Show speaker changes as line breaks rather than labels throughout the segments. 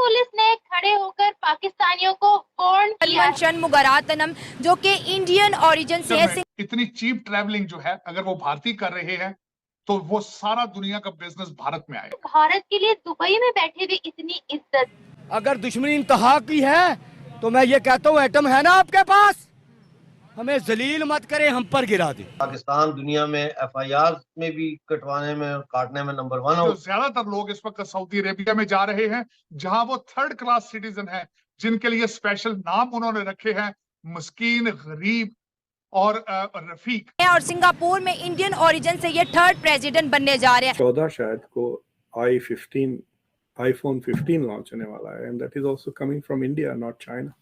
Police ने खड़े होकर पाकिस्तानियों को वार्न किया
शनमुगरातनम जो कि इंडियन ओरिजिन से है।
इतनी चीप ट्रैवलिंग जो है अगर वो भारतीय कर रहे हैं तो वो सारा दुनिया का बिजनेस भारत में आएगा।
भारत के लिए दुबई में बैठे हुए इतनी इज्जत,
अगर दुश्मनी इंतहा की है तो मैं ये कहता हूँ एटम है ना आपके पास, हमें जलील मत करे, हम पर गिरा दे।
पाकिस्तान दुनिया में FIR में भी कटवाने में और काटने में नंबर 1 हो।
तो ज्यादातर लोग इस वक्त सऊदी अरेबिया में जा रहे हैं जहां वो 3rd क्लास सिटीजन हैं, जिनके लिए स्पेशल नाम उन्होंने रखे हैं मस्कीन, गरीब और रफीक।
और सिंगापुर में इंडियन ओरिजिन से ये 3rd प्रेसिडेंट बनने जा रहे हैं।
14 शायद को iPhone 15 लॉन्च होने वाला है, and that is also coming from India not China.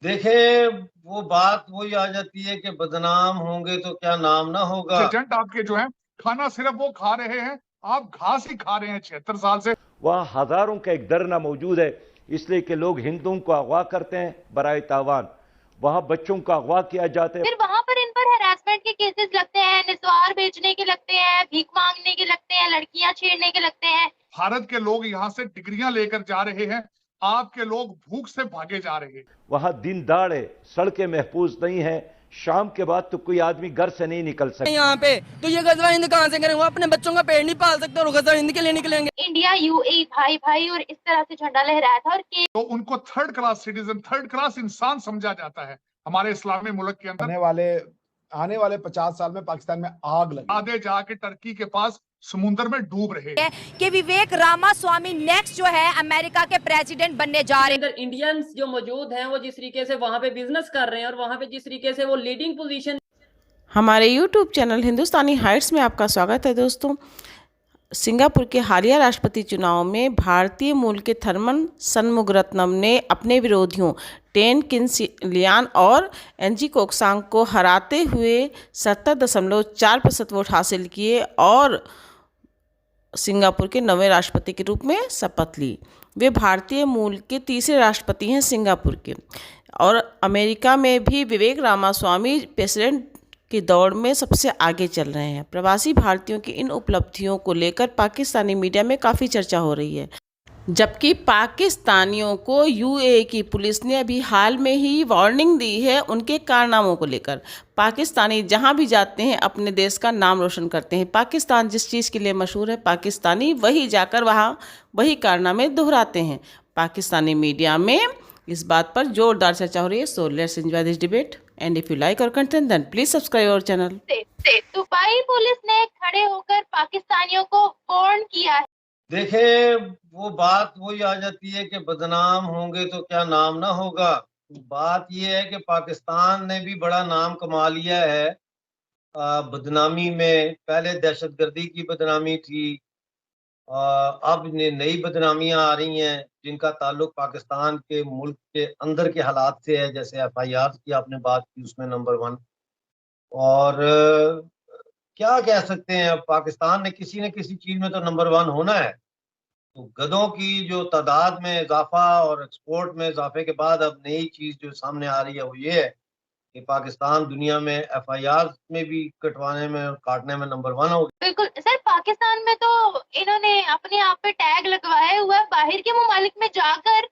देखें, वो बात वही आ जाती है कि बदनाम होंगे तो क्या नाम ना होगा।
एजेंट आपके जो है खाना सिर्फ वो खा रहे हैं, आप घास ही खा रहे हैं 76 साल से।
वहाँ हजारों का एक डरना मौजूद है, इसलिए कि लोग हिंदुओं को अगवा करते हैं बराए तावान, वहाँ बच्चों को अगवा किया जाता है।
फिर वहाँ पर इन पर हैरेसमेंट के केसेस लगते हैं, निस्वार बेचने के लगते हैं, भीख मांगने के लगते हैं, लड़कियां छेड़ने के लगते हैं।
भारत के लोग यहाँ से डिग्रियां लेकर जा रहे हैं, आपके लोग भूख से भागे जा रहे हैं।
वहाँ दिन दाड़े सड़कें महफूज नहीं है, शाम के बाद तो कोई आदमी घर से नहीं निकल सकता।
यहाँ पे तो ये गजवा हिंद कहाँ से करेंगे, अपने बच्चों का पेट नहीं पाल सकते और गजवा हिंद के लिए निकलेंगे।
इंडिया UAE भाई भाई और इस तरह से झंडा लहराया था और
तो उनको 3rd class citizen, 3rd class इंसान समझा जाता है हमारे इस्लामी मुल्क के अंदर।
आने वाले 50 साल में पाकिस्तान में आग लगे।
आधे जाके टर्की के पास समुद्र में डूब रहे हैं।
कि विवेक रामास्वामी नेक्स्ट जो है अमेरिका के प्रेसिडेंट बनने जा रहे हैं।
इंडियंस जो मौजूद हैं वो जिस तरीके से वहाँ पे बिजनेस कर रहे हैं और वहाँ पे जिस तरीके से वो लीडिंग पोजीशन।
हमारे YouTube चैनल हिंदुस्तानी हाइट्स में आपका स्वागत है दोस्तों। सिंगापुर के हालिया राष्ट्रपति चुनाव में भारतीय मूल के थर्मन शनमुगरत्नम ने अपने विरोधियों टेन किन्स लियान और एनजी कोकसांग को हराते हुए 70.4% वोट हासिल किए और सिंगापुर के 9वें राष्ट्रपति के रूप में शपथ ली। वे भारतीय मूल के तीसरे राष्ट्रपति हैं सिंगापुर के। और अमेरिका में भी विवेक रामास्वामी प्रेसिडेंट की दौड़ में सबसे आगे चल रहे हैं। प्रवासी भारतीयों की इन उपलब्धियों को लेकर पाकिस्तानी मीडिया में काफ़ी चर्चा हो रही है, जबकि पाकिस्तानियों को UAE की पुलिस ने अभी हाल में ही वार्निंग दी है उनके कारनामों को लेकर। पाकिस्तानी जहां भी जाते हैं अपने देश का नाम रोशन करते हैं। पाकिस्तान जिस चीज़ के लिए मशहूर है, पाकिस्तानी वही जाकर वहां वही कारनामे दोहराते हैं। पाकिस्तानी मीडिया में इस बात पर जोरदार चर्चा हो रही है। So let's enjoy this debate and if you like our content then please subscribe our channel.
Dubai police ने खड़े होकर पाकिस्तानियों को वार्न किया है।
देखें, वो बात वही आ जाती है कि बदनाम होंगे तो क्या नाम ना होगा। बात ये है कि पाकिस्तान ने भी बड़ा नाम कमा लिया है बदनामी में। पहले दहशतगर्दी की बदनामी थी, अब नई बदनामियां आ रही हैं जिनका ताल्लुक पाकिस्तान के मुल्क के अंदर के हालात से है। जैसे FIR की आपने बात की, उसमें नंबर 1। और क्या कह सकते हैं, अब पाकिस्तान ने किसी न किसी चीज में तो नंबर 1 होना है। तो गधों की जो तादाद में इजाफा और एक्सपोर्ट में इजाफे के बाद अब नई चीज जो सामने आ रही है वो ये है कि पाकिस्तान दुनिया में FIR में भी कटवाने में और काटने में नंबर 1 हो।
बिल्कुल सर, पाकिस्तान में तो इन्होंने अपने आप पे टैग लगवाया हुआ है। बाहर के ममालिक में जाकर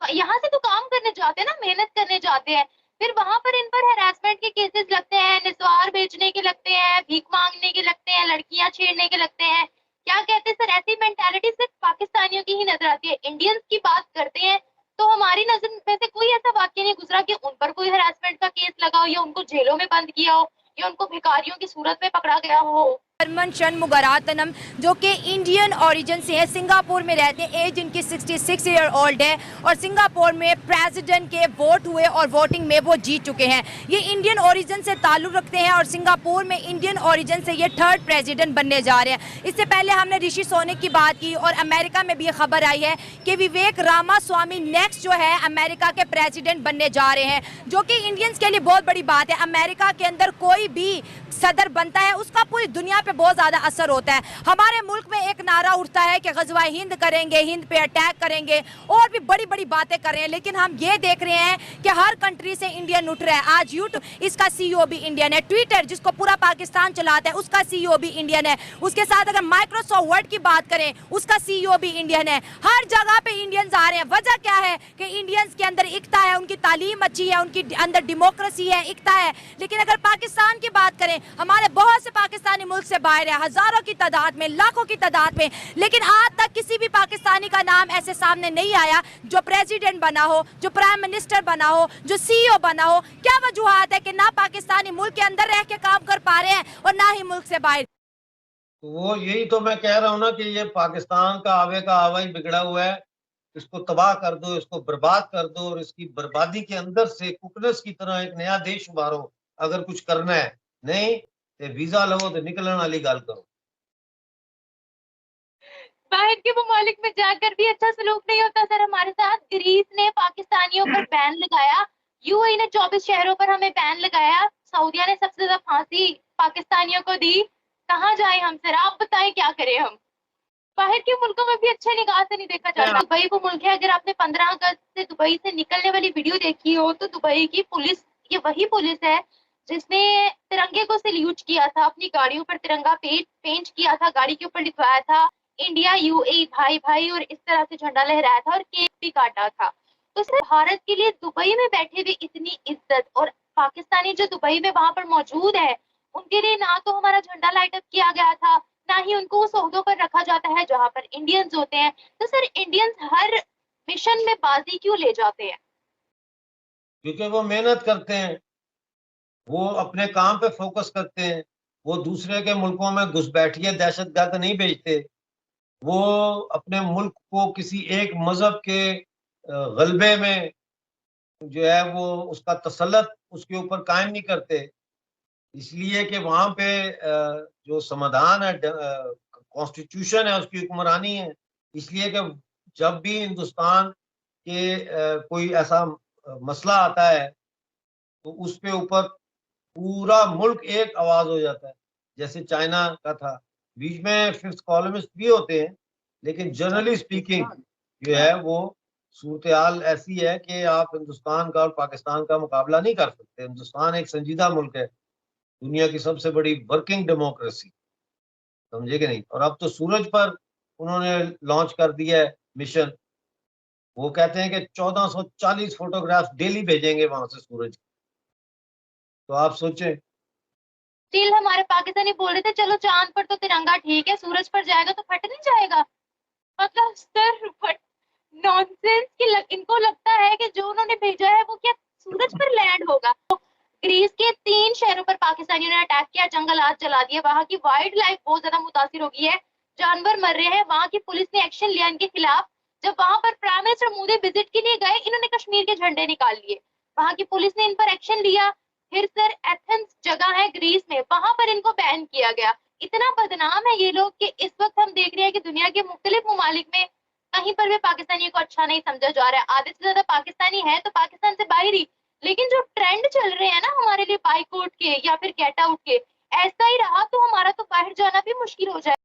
यहाँ से तो काम करने जाते हैं ना, मेहनत करने जाते हैं, फिर वहाँ पर इन पर हैरेसमेंट के केसेस लगते हैं, निस्वार बेचने के लगते हैं, भीख मांगने के लगते हैं, लड़कियां छेड़ने के लगते हैं। क्या कहते हैं सर, ऐसी मेंटालिटी सिर्फ पाकिस्तानियों की ही नजर आती है। इंडियंस की बात करते हैं तो हमारी नजर में से कोई ऐसा वाक्य नहीं गुजरा कि उन पर कोई हैरेसमेंट का केस लगा हो या उनको जेलों में बंद किया हो या उनको भिखारियों की सूरत में पकड़ा गया हो।
शनमुगरातनम जो कि इंडियन ओरिजिन से है, सिंगापुर में रहते हैं, एज इनकी 66 ईयर ओल्ड है और सिंगापुर में प्रेसिडेंट के वोट हुए और वोटिंग में वो जीत चुके हैं। ये इंडियन ओरिजिन से ताल्लुक़ रखते हैं और सिंगापुर में इंडियन ओरिजिन से ये 3rd प्रेसिडेंट बनने जा रहे हैं। इससे पहले हमने ऋषि सोनक की बात की और अमेरिका में भी ये खबर आई है कि विवेक रामास्वामी नेक्स्ट जो है अमेरिका के प्रेसिडेंट बनने जा रहे हैं, जो कि इंडियंस के लिए बहुत बड़ी बात है। अमेरिका के अंदर कोई भी सदर बनता है उसका पूरी दुनिया पे बहुत ज्यादा असर होता है। हमारे मुल्क में एक नारा उठता है कि गज़वा हिंद करेंगे, हिंद पे अटैक करेंगे और भी बड़ी बड़ी बातें कर रहे हैं, लेकिन हम ये देख रहे हैं कि हर कंट्री से इंडियन उठ रहा है। आज यूट्यूब, इसका सीईओ भी इंडियन है। ट्विटर, जिसको पूरा पाकिस्तान चलाता है, उसका सीईओ भी इंडियन है। उसके साथ अगर माइक्रोसॉफ्ट वर्ड की बात करें, उसका सीईओ भी इंडियन है। हर जगह पे इंडियंस आ रहे हैं। वजह क्या है कि इंडियंस के अंदर एकता है, उनकी तालीम अच्छी है, उनकी अंदर डेमोक्रेसी है, एकता है। लेकिन अगर पाकिस्तान की बात करें, हमारे बहुत से पाकिस्तानी मुल्क से बाहर है, हजारों की तादाद में, लाखों की तादाद में, लेकिन आज तक किसी भी पाकिस्तानी का नाम ऐसे सामने नहीं आया जो प्रेसिडेंट बना हो, जो प्राइम मिनिस्टर बना हो, जो सीईओ बना हो। क्या वजूहत है कि ना पाकिस्तानी मुल्क के अंदर रह के काम कर पा रहे हैं और ना ही मुल्क से बाहर?
तो वो यही तो मैं कह रहा हूँ ना कि ये पाकिस्तान का आवा ही बिगड़ा हुआ है। इसको तबाह कर दो, इसको बर्बाद कर दो, और इसकी बर्बादी के अंदर से कुकनस की तरह एक नया देश उभारो अगर कुछ करना है। नहीं तो वीजा लो तो निकलने वाली गल करो।
बाहर के ममालिक में जाकर भी अच्छा सलूक नहीं होता सर हमारे साथ। ग्रीस ने पाकिस्तानियों पर बैन लगाया, यूएई ने 24 शहरों पर हमें बैन लगाया, सऊदिया ने सबसे ज्यादा फांसी पाकिस्तानियों को दी। कहाँ जाए हम सर, आप बताएं क्या करें हम? बाहर के मुल्कों में भी अच्छे निगाह से नहीं देखा जाता। दुबई वो मुल्क है, अगर आपने 15 अगस्त से दुबई से निकलने वाली वीडियो देखी हो तो दुबई की पुलिस, ये वही पुलिस है जिसने तिरंगे को सल्यूट किया था, अपनी गाड़ियों पर तिरंगा पेंट किया था, गाड़ी के ऊपर लिखवाया था इंडिया यूएई भाई भाई, और इस तरह से झंडा लहराया था और केक भी काटा था। तो सिर्फ भारत के लिए दुबई में बैठे हुए इतनी इज्जत, और पाकिस्तानी जो दुबई में वहां पर मौजूद है उनके लिए ना तो हमारा झंडा लाइट अप किया गया था, ना ही उनको उस ओहदों पर रखा जाता है जहां पर इंडियंस होते हैं। तो सर इंडियंस हर मिशन में बाजी क्यों ले जाते हैं?
क्योंकि वो मेहनत करते हैं, वो अपने काम पे फोकस करते हैं, वो दूसरे के मुल्कों में घुसपैठिए दहशतगर्द नहीं भेजते, वो अपने मुल्क को किसी एक मजहब के गलबे में जो है वो उसका तसल्लुत उसके ऊपर कायम नहीं करते। इसलिए कि वहां पे जो समाधान है, कॉन्स्टिट्यूशन है, उसकी हुक्मरानी है। इसलिए कि जब भी हिंदुस्तान के कोई ऐसा मसला आता है तो उस पे ऊपर पूरा मुल्क एक आवाज हो जाता है। जैसे चाइना का था, बीच में फिफ्थ कॉलमिस्ट भी होते हैं, लेकिन जनरली स्पीकिंग जो है वो सूरत हाल ऐसी है कि आप हिंदुस्तान का और पाकिस्तान का मुकाबला नहीं कर सकते। हिंदुस्तान एक संजीदा मुल्क है, दुनिया की सबसे बड़ी वर्किंग डेमोक्रेसी, समझे कि नहीं। और अब तो सूरज पर उन्होंने लॉन्च कर दिया है मिशन। वो कहते हैं कि 1440 फोटोग्राफ डेली भेजेंगे वहां से सूरज। तो आप सोचें।
स्टिल हमारे पाकिस्तानी बोल रहे थे चलो चांद पर तो तिरंगा ठीक है, सूरज पर जाएगा तो फट नहीं जाएगा। मतलब सर नॉनसेंस की इनको लगता है कि जो उन्होंने भेजा है वो क्या सूरज पर लैंड होगा। ग्रीस के 3 शहरों पर पाकिस्तानियों ने अटैक किया, जंगलात जला दिए, वहां की वाइल्ड लाइफ बहुत ज्यादा मुतासिर हो गई है, जानवर मर रहे हैं। वहां की पुलिस ने एक्शन लिया इनके खिलाफ। जब वहां पर प्राइम मिनिस्टर मोदी विजिट के लिए गए, इन्होंने कश्मीर के झंडे निकाल लिए, वहां की पुलिस ने इन पर एक्शन लिया। फिर सर एथेंस जगह है ग्रीस में, वहां पर इनको बैन किया गया। इतना बदनाम है ये लोग कि इस वक्त हम देख रहे हैं कि दुनिया के मुख्तलिफ ममालिक में कहीं पर भी पाकिस्तानियों को अच्छा नहीं समझा जा रहा है। आधे से ज्यादा पाकिस्तानी है तो पाकिस्तान से बाहर ही, लेकिन जो ट्रेंड चल रहे हैं ना हमारे लिए बाइकआउट के या फिर गेट आउट के, ऐसा ही रहा तो हमारा तो बाहर जाना भी मुश्किल हो जाए।